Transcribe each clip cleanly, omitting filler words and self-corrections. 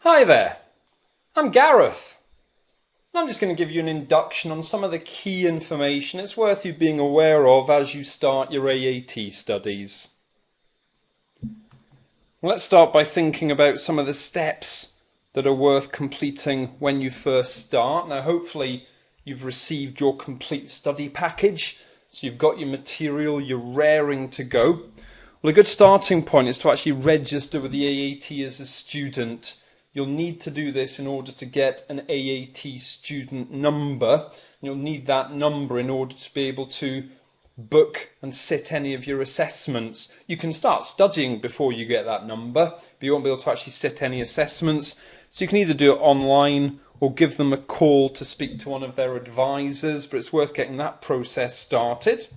Hi there, I'm Gareth. I'm just going to give you an induction on some of the key information it's worth you being aware of as you start your AAT studies. Let's start by thinking about some of the steps that are worth completing when you first start. Now hopefully you've received your complete study package, so you've got your material, you're raring to go. Well, a good starting point is to actually register with the AAT as a student. You'll need to do this in order to get an AAT student number. You'll need that number in order to be able to book and sit any of your assessments. You can start studying before you get that number, but you won't be able to actually sit any assessments. So you can either do it online or give them a call to speak to one of their advisors, but it's worth getting that process started.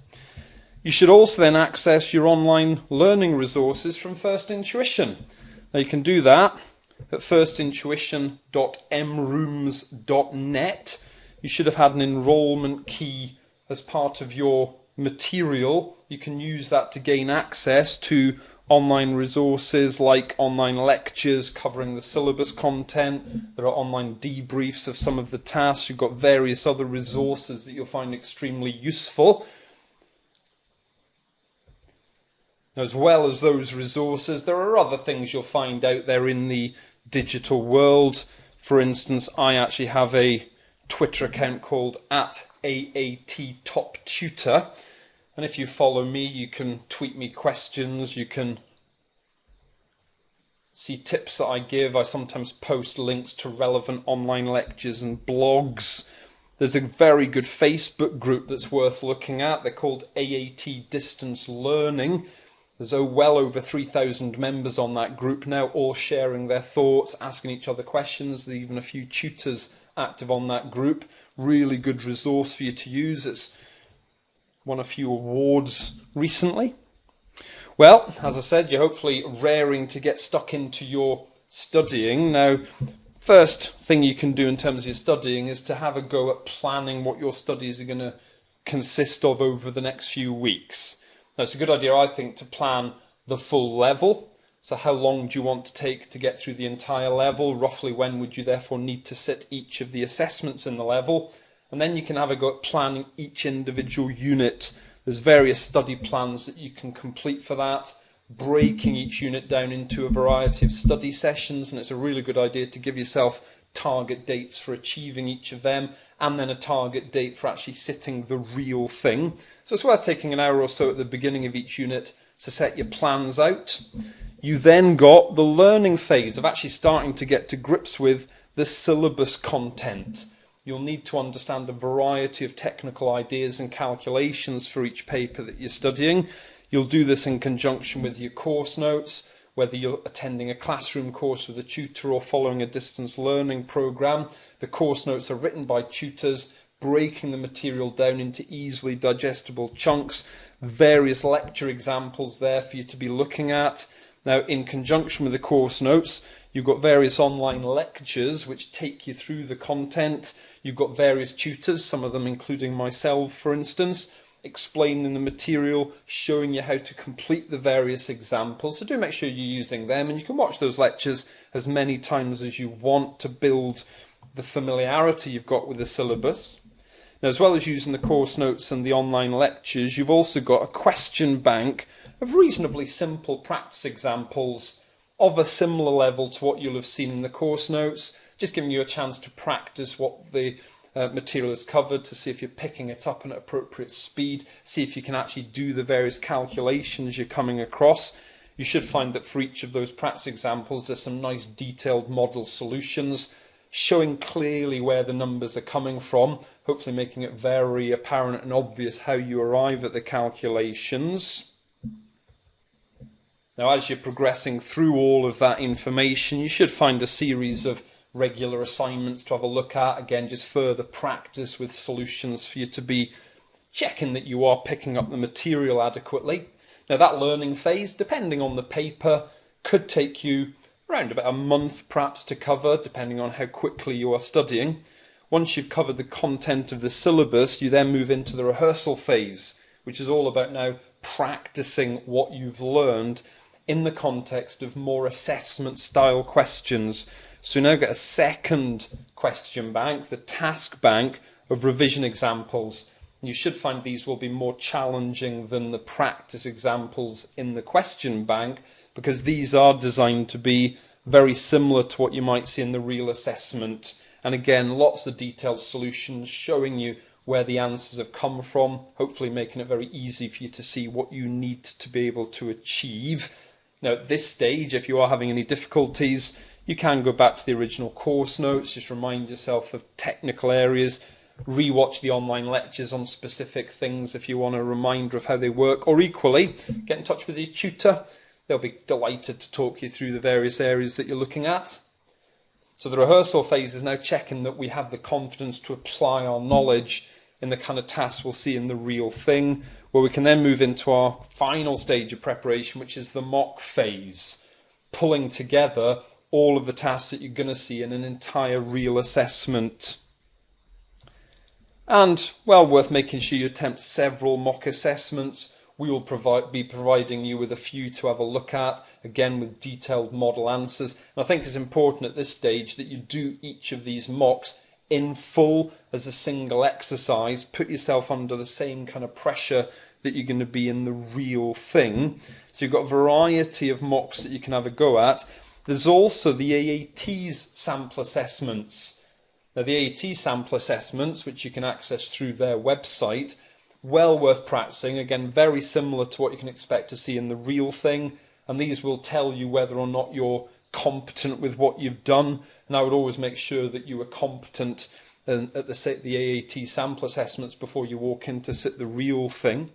You should also then access your online learning resources from First Intuition. Now you can do that at firstintuition.mrooms.net. You should have had an enrolment key as part of your material. You can use that to gain access to online resources like online lectures covering the syllabus content. There are online debriefs of some of the tasks. You've got various other resources that you'll find extremely useful. As well as those resources, there are other things you'll find out there in the digital world. For instance, I actually have a Twitter account called @AATTopTutor, and if you follow me, you can tweet me questions, you can see tips that I give. I sometimes post links to relevant online lectures and blogs. There's a very good Facebook group that's worth looking at. They're called AAT Distance Learning. There's well over 3,000 members on that group now, all sharing their thoughts, asking each other questions. There's even a few tutors active on that group. Really good resource for you to use. It's won a few awards recently. Well, as I said, you're hopefully raring to get stuck into your studying. Now, first thing you can do in terms of your studying is to have a go at planning what your studies are going to consist of over the next few weeks. Now, it's a good idea, I think, to plan the full level. So how long do you want to take to get through the entire level? Roughly when would you therefore need to sit each of the assessments in the level? And then you can have a go at planning each individual unit. There's various study plans that you can complete for that, breaking each unit down into a variety of study sessions, and it's a really good idea to give yourself target dates for achieving each of them, and then a target date for actually sitting the real thing. So it's worth taking an hour or so at the beginning of each unit to set your plans out. You then got the learning phase of actually starting to get to grips with the syllabus content. You'll need to understand a variety of technical ideas and calculations for each paper that you're studying. You'll do this in conjunction with your course notes, whether you're attending a classroom course with a tutor or following a distance learning program. The course notes are written by tutors, breaking the material down into easily digestible chunks. Various lecture examples there for you to be looking at. Now, in conjunction with the course notes, you've got various online lectures which take you through the content. You've got various tutors, some of them including myself, for instance, explaining the material, showing you how to complete the various examples. So do make sure you're using them, and you can watch those lectures as many times as you want to build the familiarity you've got with the syllabus. Now, as well as using the course notes and the online lectures, you've also got a question bank of reasonably simple practice examples of a similar level to what you'll have seen in the course notes, just giving you a chance to practice what the material is covered, to see if you're picking it up at an appropriate speed, see if you can actually do the various calculations you're coming across. You should find that for each of those practice examples there's some nice detailed model solutions showing clearly where the numbers are coming from, hopefully making it very apparent and obvious how you arrive at the calculations. Now, as you're progressing through all of that information, you should find a series of regular assignments to have a look at. Again, just further practice with solutions for you to be checking that you are picking up the material adequately. Now, that learning phase, depending on the paper, could take you around about a month perhaps to cover, depending on how quickly you are studying. Once you've covered the content of the syllabus, you then move into the rehearsal phase, which is all about now practicing what you've learned in the context of more assessment style questions. So you now get a second question bank, the task bank of revision examples. You should find these will be more challenging than the practice examples in the question bank, because these are designed to be very similar to what you might see in the real assessment. And again, lots of detailed solutions showing you where the answers have come from, hopefully making it very easy for you to see what you need to be able to achieve. Now, at this stage, if you are having any difficulties, you can go back to the original course notes, just remind yourself of technical areas, rewatch the online lectures on specific things if you want a reminder of how they work, or equally, get in touch with your tutor. They'll be delighted to talk you through the various areas that you're looking at. So the rehearsal phase is now checking that we have the confidence to apply our knowledge in the kind of tasks we'll see in the real thing, where we can then move into our final stage of preparation, which is the mock phase, pulling together all of the tasks that you're going to see in an entire real assessment. And, well, worth making sure you attempt several mock assessments. We will be providing you with a few to have a look at, again with detailed model answers. And I think it's important at this stage that you do each of these mocks in full as a single exercise. Put yourself under the same kind of pressure that you're going to be in the real thing. So you've got a variety of mocks that you can have a go at. There's also the AAT's sample assessments. Now, the AAT sample assessments, which you can access through their website, well worth practicing. Again, very similar to what you can expect to see in the real thing. And these will tell you whether or not you're competent with what you've done. And I would always make sure that you are competent at the AAT sample assessments before you walk in to sit the real thing.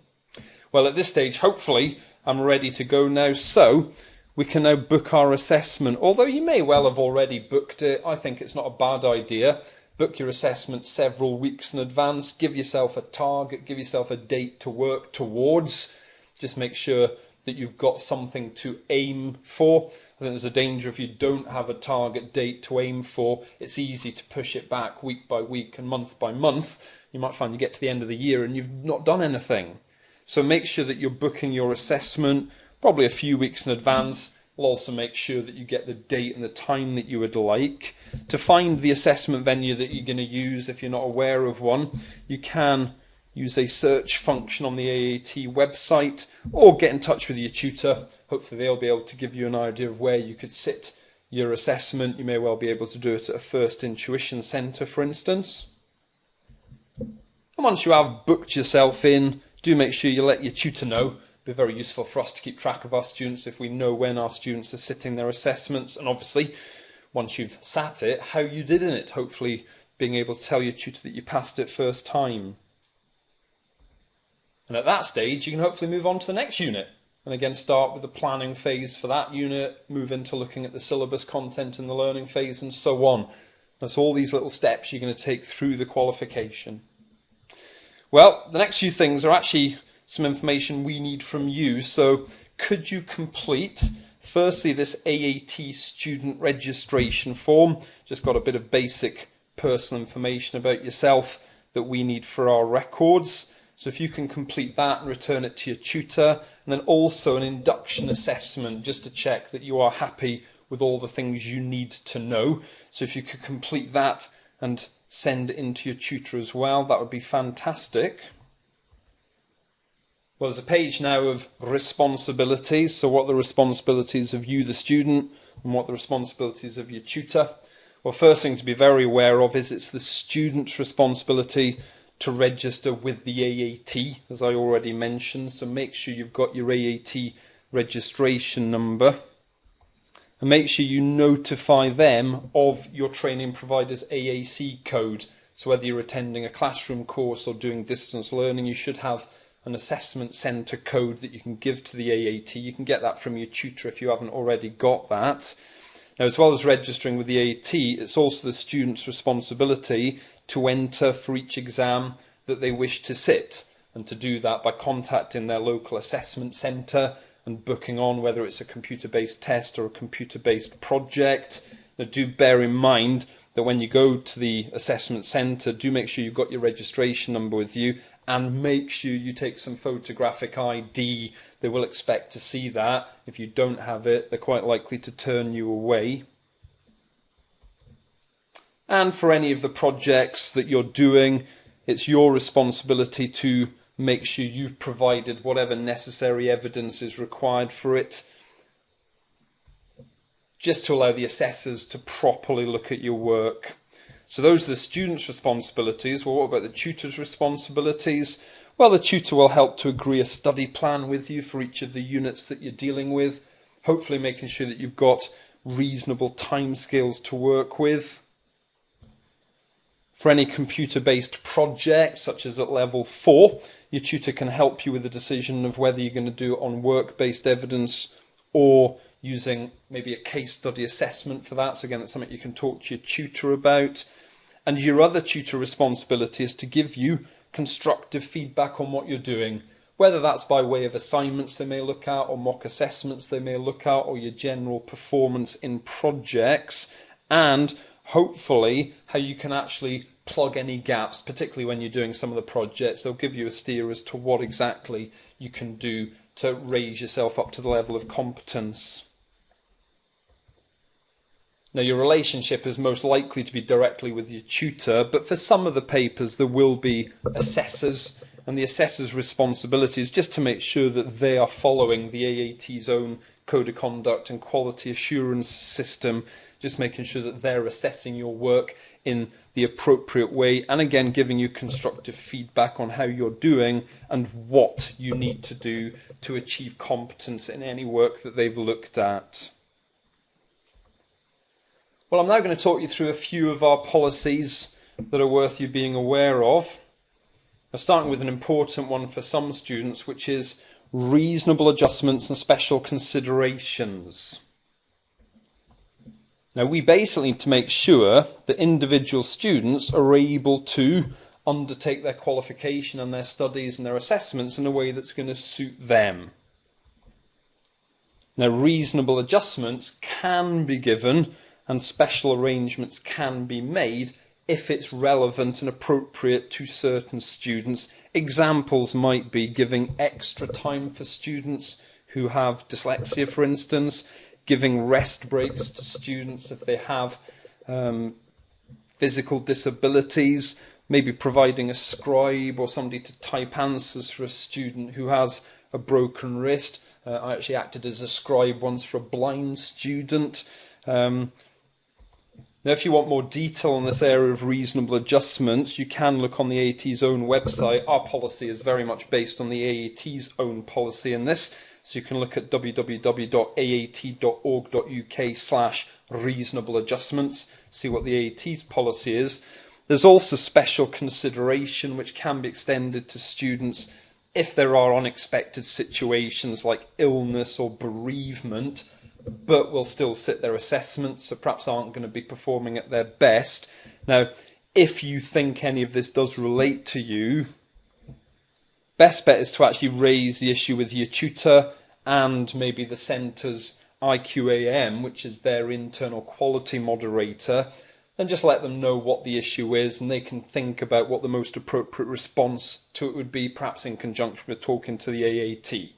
Well, at this stage, hopefully, I'm ready to go now. So we can now book our assessment. Although you may well have already booked it, I think it's not a bad idea. Book your assessment several weeks in advance. Give yourself a target. Give yourself a date to work towards. Just make sure that you've got something to aim for. I think there's a danger if you don't have a target date to aim for, it's easy to push it back week by week and month by month. You might find you get to the end of the year and you've not done anything. So make sure that you're booking your assessment probably a few weeks in advance. We'll also make sure that you get the date and the time that you would like. To find the assessment venue that you're going to use, if you're not aware of one, you can use a search function on the AAT website or get in touch with your tutor. Hopefully they'll be able to give you an idea of where you could sit your assessment. You may well be able to do it at a First Intuition Centre, for instance. And once you have booked yourself in, do make sure you let your tutor know. It'd be very useful for us to keep track of our students if we know when our students are sitting their assessments, and obviously once you've sat it, how you did in it, hopefully being able to tell your tutor that you passed it first time. And at that stage you can hopefully move on to the next unit and again start with the planning phase for that unit, move into looking at the syllabus content in the learning phase and so on. That's all these little steps you're going to take through the qualification. Well, the next few things are actually some information we need from you. So could you complete firstly this AAT student registration form? Just got a bit of basic personal information about yourself that we need for our records. So if you can complete that and return it to your tutor, and then also an induction assessment just to check that you are happy with all the things you need to know. So if you could complete that and send it in to your tutor as well, that would be fantastic. Well, there's a page now of responsibilities. So what are the responsibilities of you, the student, and what are the responsibilities of your tutor? Well, first thing to be very aware of is it's the student's responsibility to register with the AAT, as I already mentioned. So make sure you've got your AAT registration number. And make sure you notify them of your training provider's AAC code. So whether you're attending a classroom course or doing distance learning, you should have an assessment centre code that you can give to the AAT. You can get that from your tutor if you haven't already got that. Now, as well as registering with the AAT, it's also the student's responsibility to enter for each exam that they wish to sit, and to do that by contacting their local assessment centre and booking on whether it's a computer-based test or a computer-based project. Now, do bear in mind that when you go to the assessment centre, do make sure you've got your registration number with you, and make sure you take some photographic ID. They will expect to see that. If you don't have it, they're quite likely to turn you away. And for any of the projects that you're doing, it's your responsibility to make sure you've provided whatever necessary evidence is required for it, just to allow the assessors to properly look at your work. So those are the students' responsibilities. Well, what about the tutor's responsibilities? Well, the tutor will help to agree a study plan with you for each of the units that you're dealing with, hopefully making sure that you've got reasonable timescales to work with. For any computer-based project, such as at level 4, your tutor can help you with the decision of whether you're going to do it on work-based evidence or using maybe a case study assessment for that. So again, that's something you can talk to your tutor about. And your other tutor responsibility is to give you constructive feedback on what you're doing, whether that's by way of assignments they may look at, or mock assessments they may look at, or your general performance in projects, and hopefully how you can actually plug any gaps, particularly when you're doing some of the projects. They'll give you a steer as to what exactly you can do to raise yourself up to the level of competence. Now, your relationship is most likely to be directly with your tutor, but for some of the papers there will be assessors, and the assessor's responsibility is just to make sure that they are following the AAT's own code of conduct and quality assurance system, just making sure that they're assessing your work in the appropriate way, and again giving you constructive feedback on how you're doing and what you need to do to achieve competence in any work that they've looked at. Well, I'm now going to talk you through a few of our policies that are worth you being aware of. Now, starting with an important one for some students, which is reasonable adjustments and special considerations. Now, we basically need to make sure that individual students are able to undertake their qualification and their studies and their assessments in a way that's going to suit them. Now, reasonable adjustments can be given and special arrangements can be made if it's relevant and appropriate to certain students. Examples might be giving extra time for students who have dyslexia, for instance, giving rest breaks to students if they have physical disabilities, maybe providing a scribe or somebody to type answers for a student who has a broken wrist. I actually acted as a scribe once for a blind student. Now, if you want more detail on this area of reasonable adjustments, you can look on the AAT's own website. Our policy is very much based on the AAT's own policy in this, so you can look at www.aat.org.uk/reasonable adjustments, see what the AAT's policy is. There's also special consideration which can be extended to students if there are unexpected situations like illness or bereavement, but will still sit their assessments, so perhaps aren't going to be performing at their best. Now, if you think any of this does relate to you, best bet is to actually raise the issue with your tutor and maybe the centre's IQAM, which is their internal quality moderator, and just let them know what the issue is, and they can think about what the most appropriate response to it would be, perhaps in conjunction with talking to the AAT.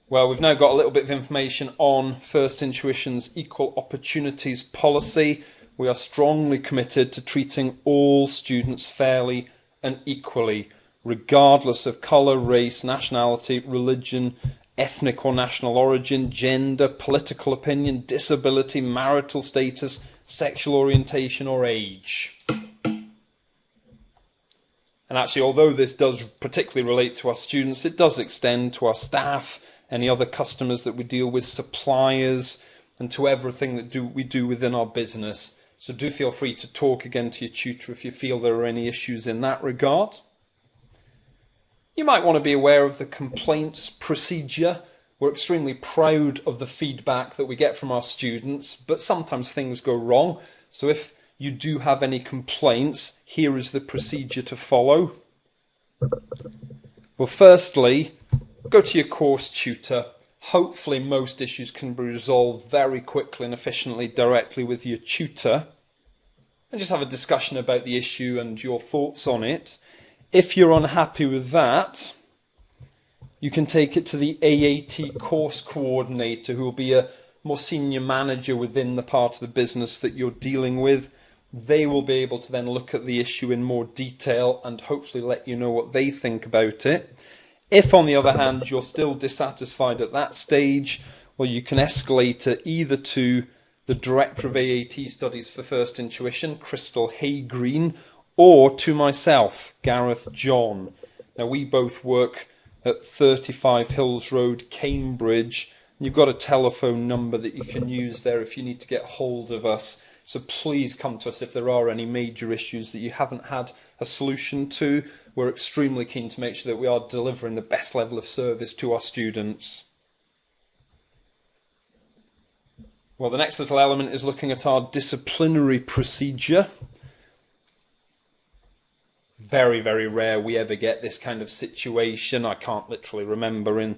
Well, we've now got a little bit of information on First Intuition's Equal Opportunities Policy. We are strongly committed to treating all students fairly and equally, regardless of colour, race, nationality, religion, ethnic or national origin, gender, political opinion, disability, marital status, sexual orientation or age. And actually, although this does particularly relate to our students, it does extend to our staff, any other customers that we deal with, suppliers, and to everything that we do within our business. So do feel free to talk again to your tutor if you feel there are any issues in that regard. You might want to be aware of the complaints procedure. We're extremely proud of the feedback that we get from our students, but sometimes things go wrong. So if you do have any complaints, here is the procedure to follow. Well, firstly, go to your course tutor. Hopefully most issues can be resolved very quickly and efficiently directly with your tutor, and just have a discussion about the issue and your thoughts on it. If you're unhappy with that, you can take it to the AAT course coordinator, who will be a more senior manager within the part of the business that you're dealing with. They will be able to then look at the issue in more detail and hopefully let you know what they think about it. If, on the other hand, you're still dissatisfied at that stage, well, you can escalate it either to the Director of AAT Studies for First Intuition, Crystal Haygreen, or to myself, Gareth John. Now, we both work at 35 Hills Road, Cambridge. You've got a telephone number that you can use there if you need to get hold of us. So please come to us if there are any major issues that you haven't had a solution to. We're extremely keen to make sure that we are delivering the best level of service to our students. Well, the next little element is looking at our disciplinary procedure. Very, very rare we ever get this kind of situation. I can't literally remember in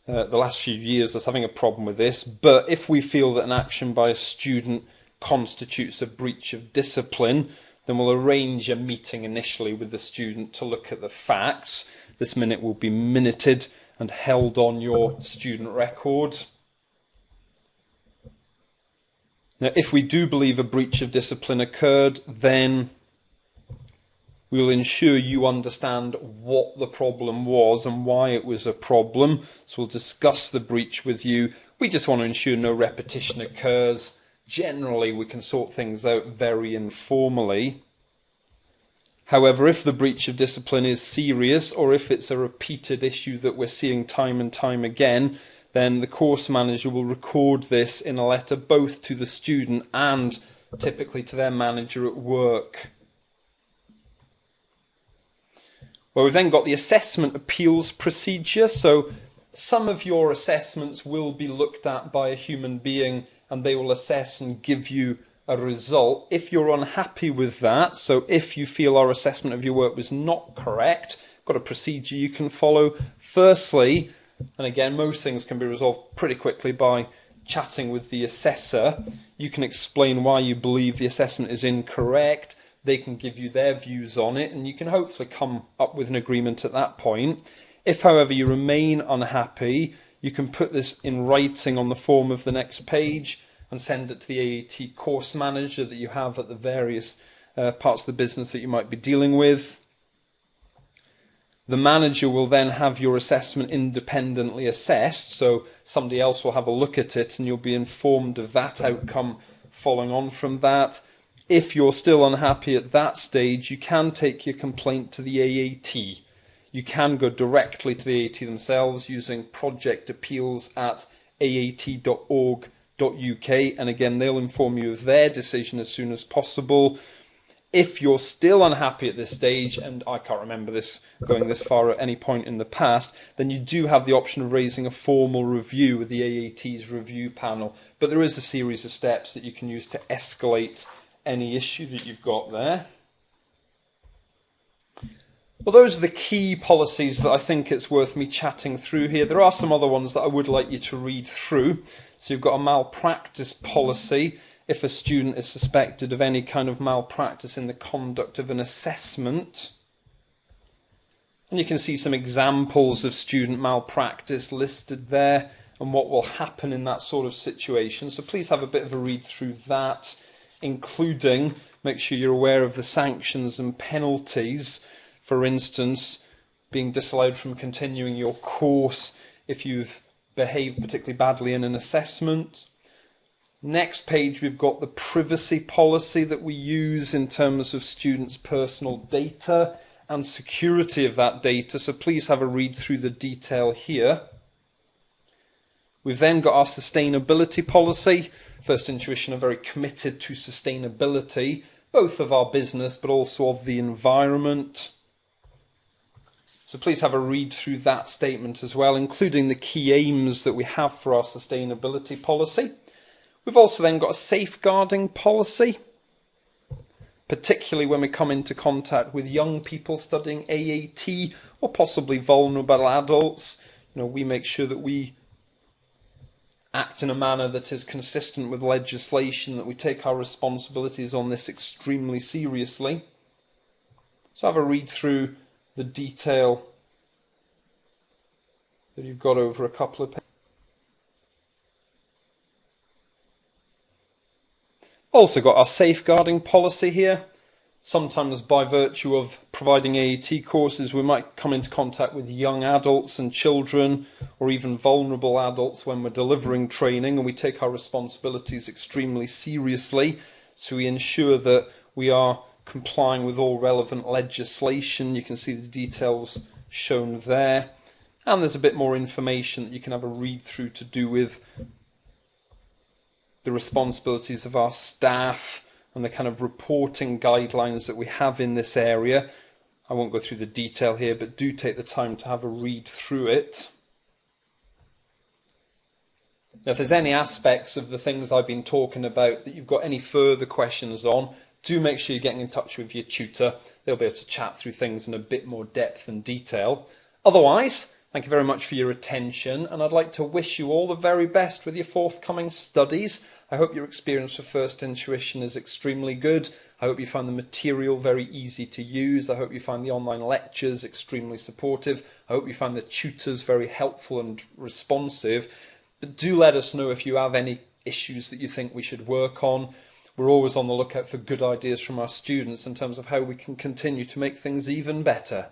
the last few years us having a problem with this. But if we feel that an action by a student constitutes a breach of discipline, then we'll arrange a meeting initially with the student to look at the facts. This minute will be minuted and held on your student record. Now, if we do believe a breach of discipline occurred, then we will ensure you understand what the problem was and why it was a problem. So we'll discuss the breach with you. We just want to ensure no repetition occurs. Generally, we can sort things out very informally. However, if the breach of discipline is serious, or if it's a repeated issue that we're seeing time and time again, then the course manager will record this in a letter both to the student and typically to their manager at work. Well, we've then got the assessment appeals procedure. So some of your assessments will be looked at by a human being and they will assess and give you a result. If you're unhappy with that, so if you feel our assessment of your work was not correct, got a procedure you can follow. Firstly, and again, most things can be resolved pretty quickly by chatting with the assessor. You can explain why you believe the assessment is incorrect. They can give you their views on it, and you can hopefully come up with an agreement at that point. If, however, you remain unhappy, you can put this in writing on the form of the next page and send it to the AAT course manager that you have at the various parts of the business that you might be dealing with. The manager will then have your assessment independently assessed, so somebody else will have a look at it and you'll be informed of that outcome following on from that. If you're still unhappy at that stage, you can take your complaint to the AAT. You can go directly to the AAT themselves using projectappeals@aat.org.uk, and again they'll inform you of their decision as soon as possible. If you're still unhappy at this stage, and I can't remember this going this far at any point in the past, then you do have the option of raising a formal review with the AAT's review panel. But there is a series of steps that you can use to escalate any issue that you've got there. Well, those are the key policies that I think it's worth me chatting through here. There are some other ones that I would like you to read through. So you've got a malpractice policy. If a student is suspected of any kind of malpractice in the conduct of an assessment. And you can see some examples of student malpractice listed there and what will happen in that sort of situation. So please have a bit of a read through that, including make sure you're aware of the sanctions and penalties. For instance, being disallowed from continuing your course if you've behaved particularly badly in an assessment. Next page, we've got the privacy policy that we use in terms of students' personal data and security of that data. So please have a read through the detail here. We've then got our sustainability policy. First Intuition are very committed to sustainability, both of our business but also of the environment. So please have a read through that statement as well, including the key aims that we have for our sustainability policy. We've also then got a safeguarding policy, particularly when we come into contact with young people studying AAT or possibly vulnerable adults. We make sure that we act in a manner that is consistent with legislation, that we take our responsibilities on this extremely seriously. So have a read through the detail that you've got over a couple of pages. Also got our safeguarding policy here. Sometimes by virtue of providing AAT courses, we might come into contact with young adults and children, or even vulnerable adults when we're delivering training, and we take our responsibilities extremely seriously. So we ensure that we are complying with all relevant legislation. You can see the details shown there. And there's a bit more information that you can have a read through to do with the responsibilities of our staff and the kind of reporting guidelines that we have in this area. I won't go through the detail here, but do take the time to have a read through it. Now, if there's any aspects of the things I've been talking about that you've got any further questions on, do make sure you're getting in touch with your tutor. They'll be able to chat through things in a bit more depth and detail. Otherwise, thank you very much for your attention, and I'd like to wish you all the very best with your forthcoming studies. I hope your experience with First Intuition is extremely good. I hope you find the material very easy to use. I hope you find the online lectures extremely supportive. I hope you find the tutors very helpful and responsive. But do let us know if you have any issues that you think we should work on. We're always on the lookout for good ideas from our students in terms of how we can continue to make things even better.